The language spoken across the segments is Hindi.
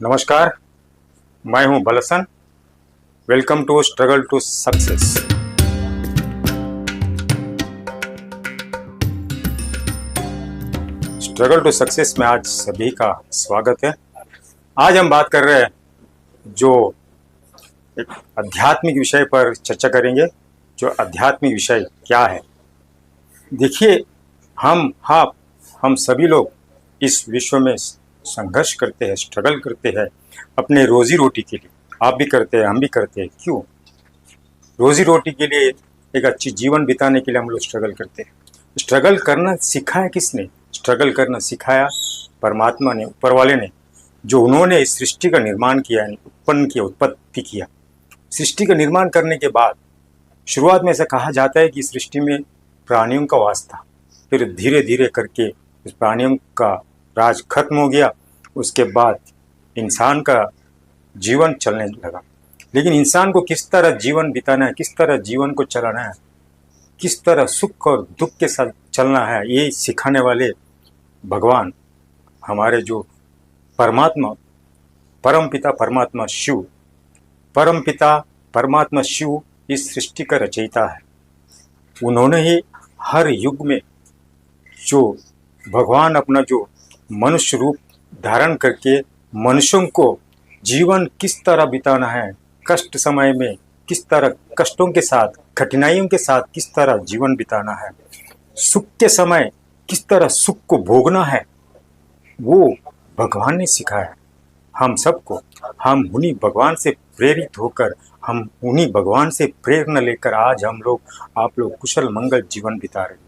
नमस्कार, मैं हूं Balsan. Welcome to struggle to success. Struggle to success में आज सभी का स्वागत है। आज हम बात कर रहे हैं जो एक आध्यात्मिक विषय पर चर्चा करेंगे। जो आध्यात्मिक विषय क्या है? देखिए, हम सभी लोग इस विश्व में संघर्ष करते हैं, स्ट्रगल करते हैं अपने रोजी रोटी के लिए। आप भी करते हैं, हम भी करते हैं। क्यों? रोजी रोटी के लिए, एक अच्छी जीवन बिताने के लिए हम लोग स्ट्रगल करते हैं। स्ट्रगल करना सिखाया किसने? स्ट्रगल करना सिखाया परमात्मा ने, ऊपर वाले ने, जो उन्होंने इस सृष्टि का निर्माण किया, उत्पत्ति किया। सृष्टि का निर्माण करने के बाद शुरुआत में ऐसा कहा जाता है कि सृष्टि में प्राणियों का वास था, फिर धीरे धीरे करके उस प्राणियों का राज खत्म हो गया। उसके बाद इंसान का जीवन चलने लगा। लेकिन इंसान को किस तरह जीवन बिताना है, किस तरह जीवन को चलाना है, किस तरह सुख और दुख के साथ चलना है, ये सिखाने वाले भगवान, हमारे जो परमात्मा, परमपिता परमात्मा शिव, परमपिता परमात्मा शिव इस सृष्टि का रचयिता है। उन्होंने ही हर युग में जो भगवान अपना जो मनुष्य रूप धारण करके मनुष्यों को जीवन किस तरह बिताना है, कष्ट समय में किस तरह कष्टों के साथ, कठिनाइयों के साथ किस तरह जीवन बिताना है, सुख के समय किस तरह सुख को भोगना है, वो भगवान ने सिखाया हम सबको। हम उन्हीं भगवान से प्रेरित होकर, हम उन्हीं भगवान से प्रेरणा लेकर आज आप लोग कुशल मंगल जीवन बिता रहे हैं।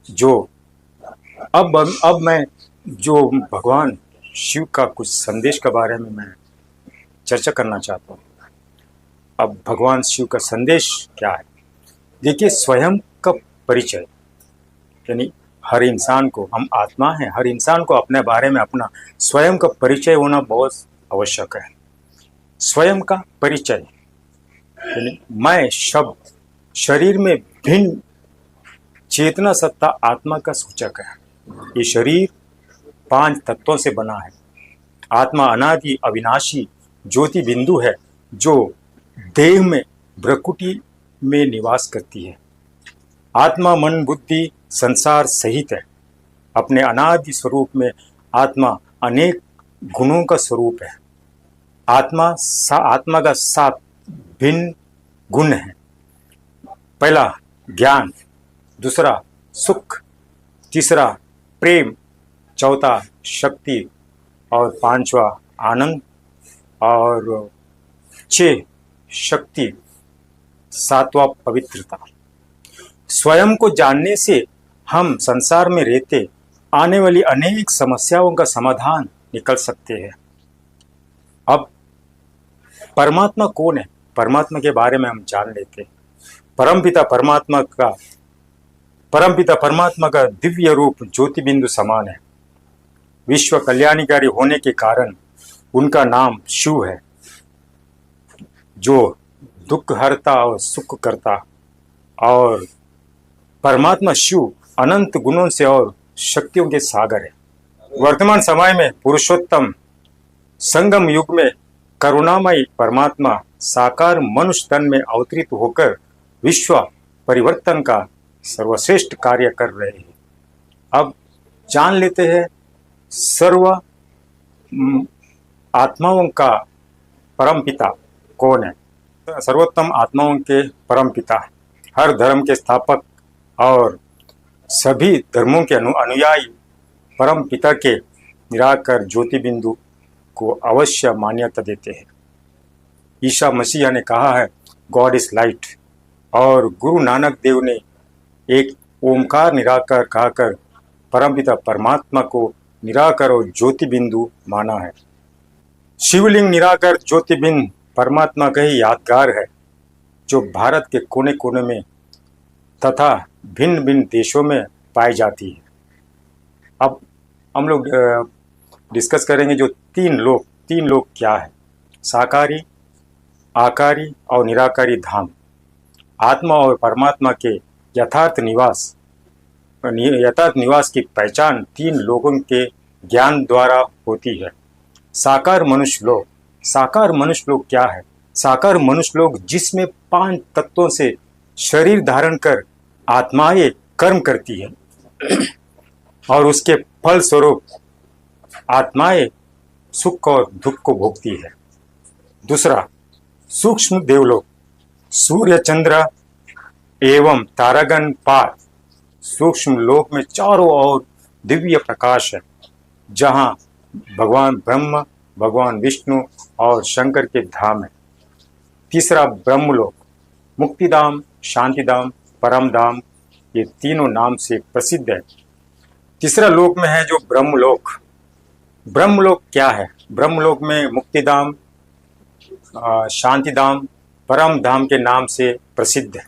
जो अब मैं जो भगवान शिव का कुछ संदेश के बारे में मैं चर्चा करना चाहता हूँ। अब भगवान शिव का संदेश क्या है? देखिए, स्वयं का परिचय, यानी हर इंसान को, हम आत्मा हैं, हर इंसान को अपने बारे में अपना स्वयं का परिचय होना बहुत आवश्यक है। स्वयं का परिचय यानी मैं शब्द शरीर में भिन्न चेतना सत्ता आत्मा का सूचक है। ये शरीर 5 तत्वों से बना है। आत्मा अनादि अविनाशी ज्योति बिंदु है, जो देह में भ्रकुटी में निवास करती है। आत्मा मन बुद्धि संसार सहित है। अपने अनादि स्वरूप में आत्मा अनेक गुणों का स्वरूप है। आत्मा का 7 भिन्न गुण है। पहला ज्ञान, दूसरा सुख, तीसरा प्रेम, चौथा शक्ति, और 5वां आनंद, और 6 शक्ति, 7वां पवित्रता। स्वयं को जानने से हम संसार में रहते आने वाली अनेक समस्याओं का समाधान निकल सकते हैं। अब परमात्मा कौन है? परमात्मा के बारे में हम जान लेते हैं। परमपिता परमात्मा का दिव्य रूप ज्योति बिंदु समान है। विश्व कल्याणकारी होने के कारण उनका नाम शिव है, जो दुख हरता और सुख करता। और परमात्मा शिव अनंत गुणों से और शक्तियों के सागर है। वर्तमान समय में पुरुषोत्तम संगम युग में करुणामयी परमात्मा साकार मनुष्य तन में अवतरित होकर विश्व परिवर्तन का सर्वश्रेष्ठ कार्य कर रहे हैं। अब जान लेते हैं सर्व आत्माओं का परमपिता कौन है। सर्वोत्तम आत्माओं के परमपिता, हर धर्म के स्थापक और सभी धर्मों के अनुयायी परमपिता के निराकार ज्योति बिंदु को अवश्य मान्यता देते हैं। ईसा मसीह ने कहा है गॉड इज लाइट, और गुरु नानक देव ने एक ओमकार निराकार कहकर परमपिता परमात्मा को निराकार और ज्योति बिंदु माना है। शिवलिंग निराकार ज्योति बिंदु परमात्मा का ही यादगार है, जो भारत के कोने कोने में तथा भिन्न भिन्न देशों में पाई जाती है। अब हम लोग डिस्कस करेंगे जो तीन लोग क्या है? साकारी, आकारी और निराकारी धाम। आत्मा और परमात्मा के यथार्थ निवास की पहचान 3 लोगों के ज्ञान द्वारा होती है। साकार मनुष्य लोक। साकार मनुष्य लोक क्या है? साकार मनुष्य लोक जिसमें 5 तत्वों से शरीर धारण कर आत्माएं कर्म करती है और उसके फल स्वरूप आत्माएं सुख और दुख को भोगती है। दूसरा, सूक्ष्म देवलोक। सूर्य चंद्र एवं तारागण पार सूक्ष्म लोक में चारों ओर दिव्य प्रकाश है, जहां भगवान ब्रह्म, भगवान विष्णु और शंकर के धाम है। तीसरा, ब्रह्मलोक। मुक्तिधाम, शांतिधाम, परमधाम, ये तीनों नाम से प्रसिद्ध है। तीसरा लोक में है जो ब्रह्मलोक। ब्रह्मलोक क्या है? ब्रह्मलोक में मुक्तिधाम, शांतिधाम, परम धाम के नाम से प्रसिद्ध है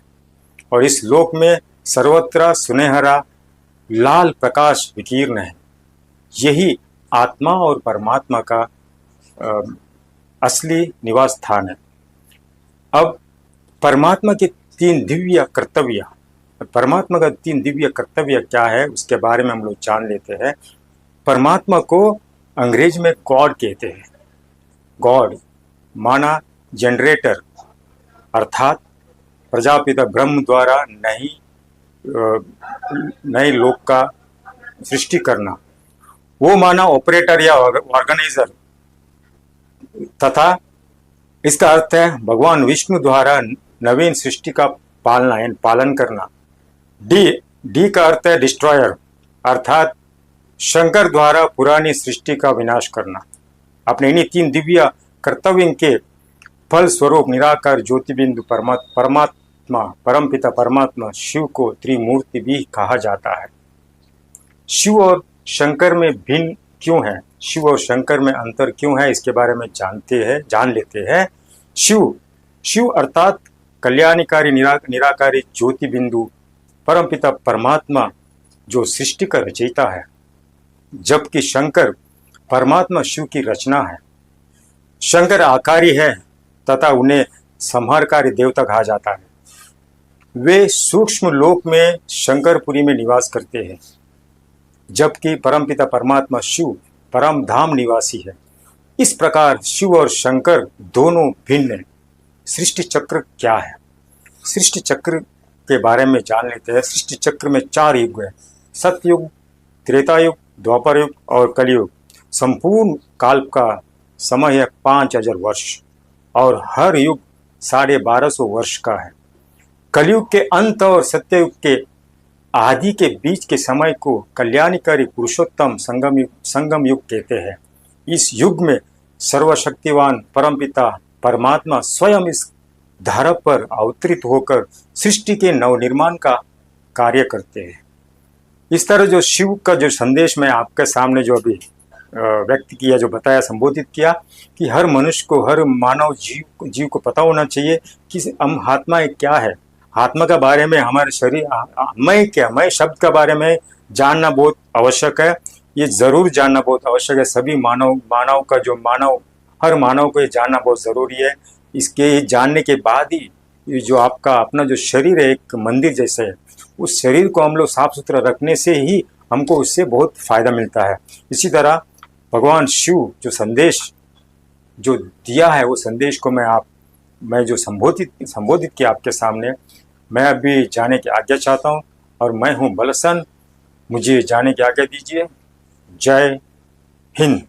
और इस लोक में सर्वत्र सुनहरा लाल प्रकाश विकीर्ण है। यही आत्मा और परमात्मा का असली निवास स्थान है। अब परमात्मा के 3 दिव्य कर्तव्य, परमात्मा का 3 दिव्य कर्तव्य क्या है उसके बारे में हम लोग जान लेते हैं। परमात्मा को अंग्रेज में गॉड कहते हैं। गॉड माना जनरेटर, अर्थात प्रजापिता ब्रह्म द्वारा नए लोक का सृष्टि करना। वो माना ऑपरेटर या ऑर्गेनाइजर, तथा इसका अर्थ है भगवान विष्णु द्वारा नवीन सृष्टि का पालन करना। डी का अर्थ है डिस्ट्रॉयर, अर्थात शंकर द्वारा पुरानी सृष्टि का विनाश करना। अपने इन्हीं 3 दिव्य कर्तव्यों के फल स्वरूप निराकार ज्योतिबिंदु परमात्मा, परमपिता परमात्मा शिव को त्रिमूर्ति भी कहा जाता है। शिव और शंकर में भिन्न क्यों है, शिव और शंकर में अंतर क्यों है, इसके बारे में जान लेते हैं। शिव अर्थात कल्याणकारी निराकारी ज्योतिबिंदु परमपिता परमात्मा जो सृष्टि का रचयिता है, जबकि शंकर परमात्मा शिव की रचना है। शंकर आकारी है तथा उन्हें संहारकारी देवता कहा जाता है। वे सूक्ष्म लोक में शंकरपुरी में निवास करते हैं, जबकि परमपिता परमात्मा शिव परम धाम निवासी है। इस प्रकार शिव और शंकर दोनों भिन्न हैं। सृष्टि चक्र क्या है? सृष्टि चक्र के बारे में जान लेते हैं। सृष्टि चक्र में 4 युग है, सतयुग, त्रेता युग, द्वापर युग और कलयुग। संपूर्ण काल का समय है 5000 वर्ष और हर युग 1250 वर्ष का है। कलयुग के अंत और सत्ययुग के आदि के बीच के समय को कल्याणकारी पुरुषोत्तम संगम युग कहते हैं। इस युग में सर्वशक्तिवान परमपिता परमात्मा स्वयं इस धरा पर अवतरित होकर सृष्टि के नवनिर्माण का कार्य करते हैं। इस तरह जो शिव का जो संदेश मैं आपके सामने जो अभी व्यक्त किया, जो बताया, संबोधित किया कि हर मनुष्य को, हर मानव जीव को पता होना चाहिए कि हम आत्मा क्या है। आत्मा के बारे में, हमारे शरीर मैं शब्द के बारे में जानना बहुत आवश्यक है। ये जरूर जानना बहुत आवश्यक है। सभी मानव का जो हर मानव को ये जानना बहुत ज़रूरी है। इसके जानने के बाद ही जो आपका अपना जो शरीर है एक मंदिर जैसे है, उस शरीर को हम लोग साफ सुथरा रखने से ही हमको उससे बहुत फायदा मिलता है। इसी तरह भगवान शिव जो संदेश जो दिया है, वो संदेश को मैं जो संबोधित किया आपके सामने, मैं अभी जाने की आज्ञा चाहता हूँ और मैं हूँ बलसन। मुझे जाने की आज्ञा दीजिए। जय हिंद।